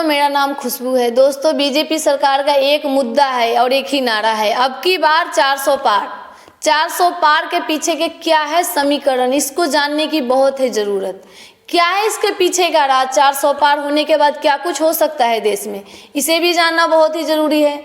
मेरा नाम खुशबू है। दोस्तों, बीजेपी सरकार का एक मुद्दा है और एक ही नारा है, अब की बार 400 पार। 400 पार के पीछे के क्या है समीकरण, इसको जानने की बहुत है ज़रूरत। क्या है इसके पीछे का राज? 400 पार होने के बाद क्या कुछ हो सकता है देश में, इसे भी जानना बहुत ही ज़रूरी है।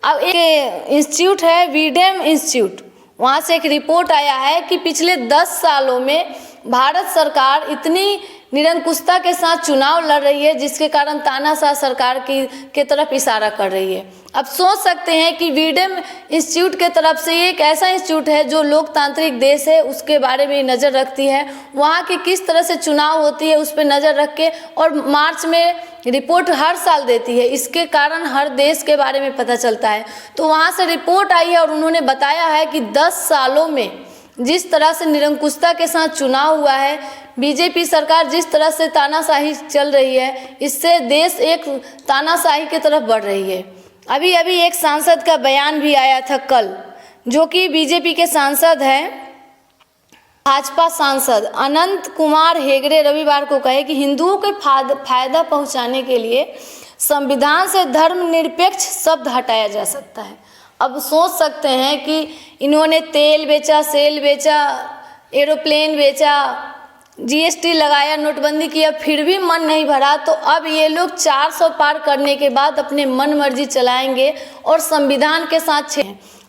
अब एक इंस्टीट्यूट है, वीडेम इंस्टीट्यूट, वहाँ से एक रिपोर्ट आया है कि पिछले 10 सालों में भारत सरकार इतनी निरंकुशता के साथ चुनाव लड़ रही है, जिसके कारण तानाशाह सरकार की तरफ इशारा कर रही है। अब सोच सकते हैं कि वीडेम इंस्टीट्यूट के तरफ से ये एक ऐसा इंस्टीट्यूट है जो लोकतांत्रिक देश है उसके बारे में नज़र रखती है, वहाँ की किस तरह से चुनाव होती है उस पर नज़र रख के, और मार्च में रिपोर्ट हर साल देती है। इसके कारण हर देश के बारे में पता चलता है। तो वहाँ से रिपोर्ट आई है और उन्होंने बताया है कि 10 सालों में जिस तरह से निरंकुशता के साथ चुनाव हुआ है, बीजेपी सरकार जिस तरह से तानाशाही चल रही है, इससे देश एक तानाशाही की तरफ बढ़ रही है। अभी अभी एक सांसद का बयान भी आया था कल, जो कि बीजेपी के सांसद हैं, भाजपा सांसद अनंत कुमार हेगड़े रविवार को कहे कि हिंदुओं को फायदा पहुंचाने के लिए संविधान से धर्मनिरपेक्ष शब्द हटाया जा सकता है। अब सोच सकते हैं कि इन्होंने तेल बेचा, सेल बेचा, एरोप्लेन बेचा, जीएसटी लगाया, नोटबंदी किया, फिर भी मन नहीं भरा, तो अब ये लोग 400 पार करने के बाद अपने मन मर्जी चलाएंगे और संविधान के साथ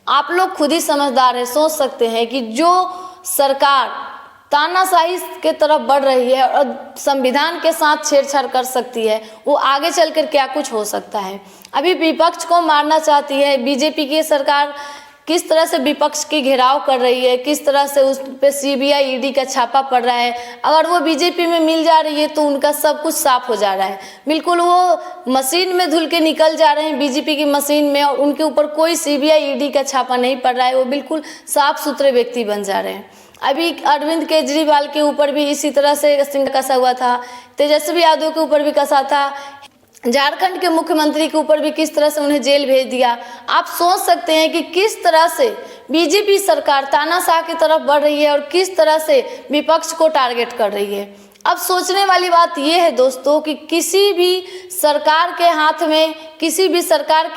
आप लोग खुद ही समझदार हैं, सोच सकते हैं कि जो सरकार तानाशाही के तरफ बढ़ रही है और संविधान के साथ छेड़छाड़ कर सकती है, वो आगे चलकर क्या कुछ हो सकता है। अभी विपक्ष को मारना चाहती है बीजेपी की सरकार, किस तरह से विपक्ष की घेराव कर रही है, किस तरह से उस पर सीबीआई ईडी का छापा पड़ रहा है। अगर वो बीजेपी में मिल जा रही है तो उनका सब कुछ साफ हो जा रहा है, बिल्कुल वो मशीन में धुल के निकल जा रहे हैं बीजेपी की मशीन में, और उनके ऊपर कोई सीबीआई ईडी का छापा नहीं पड़ रहा है, वो बिल्कुल साफ सुथरे व्यक्ति बन जा रहे हैं। अभी अरविंद केजरीवाल के ऊपर भी इसी तरह से कसा हुआ था, तेजस्वी यादव के ऊपर भी कसा था, झारखंड के मुख्यमंत्री के ऊपर भी किस तरह से उन्हें जेल भेज दिया। आप सोच सकते हैं कि किस तरह से बीजेपी सरकार तानाशाह की तरफ बढ़ रही है और किस तरह से विपक्ष को टारगेट कर रही है। अब सोचने वाली बात यह है दोस्तों कि किसी भी सरकार के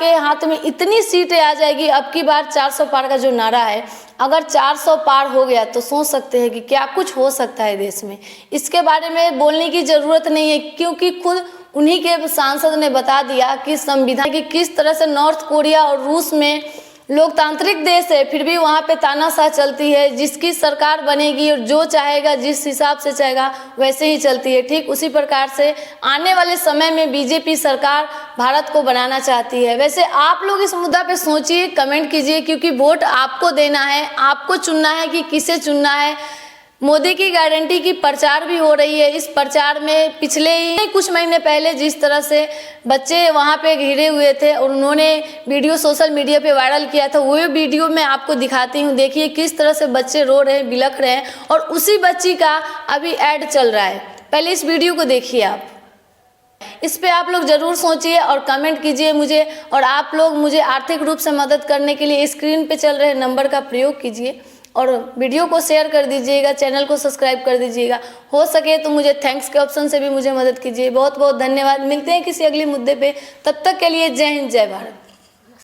हाथ में इतनी सीटें आ जाएगी, अब की बार 400 पार का जो नारा है, अगर 400 पार हो गया तो सोच सकते हैं कि क्या कुछ हो सकता है देश में। इसके बारे में बोलने की ज़रूरत नहीं है, क्योंकि खुद उन्हीं के सांसद ने बता दिया कि संविधान की किस तरह से नॉर्थ कोरिया और रूस में लोकतांत्रिक देश है, फिर भी वहाँ पे तानाशाह चलती है। जिसकी सरकार बनेगी और जो चाहेगा, जिस हिसाब से चाहेगा वैसे ही चलती है। ठीक उसी प्रकार से आने वाले समय में बीजेपी सरकार भारत को बनाना चाहती है। वैसे आप लोग इस मुद्दा पे सोचिए, कमेंट कीजिए, क्योंकि वोट आपको देना है, आपको चुनना है कि किसे चुनना है। मोदी की गारंटी की प्रचार भी हो रही है। इस प्रचार में पिछले ही कुछ महीने पहले जिस तरह से बच्चे वहाँ पे घिरे हुए थे और उन्होंने वीडियो सोशल मीडिया पे वायरल किया था, वो वीडियो मैं आपको दिखाती हूँ। देखिए किस तरह से बच्चे रो रहे हैं, बिलख रहे हैं, और उसी बच्ची का अभी ऐड चल रहा है। पहले इस वीडियो को देखिए आप, इस पे आप लोग ज़रूर सोचिए और कमेंट कीजिए मुझे। और आप लोग मुझे आर्थिक रूप से मदद करने के लिए स्क्रीन पे चल रहे नंबर का प्रयोग कीजिए और वीडियो को शेयर कर दीजिएगा, चैनल को सब्सक्राइब कर दीजिएगा। हो सके तो मुझे थैंक्स के ऑप्शन से भी मुझे मदद कीजिए। बहुत बहुत धन्यवाद। मिलते हैं किसी अगले मुद्दे पे, तब तक के लिए जय हिंद, जय भारत।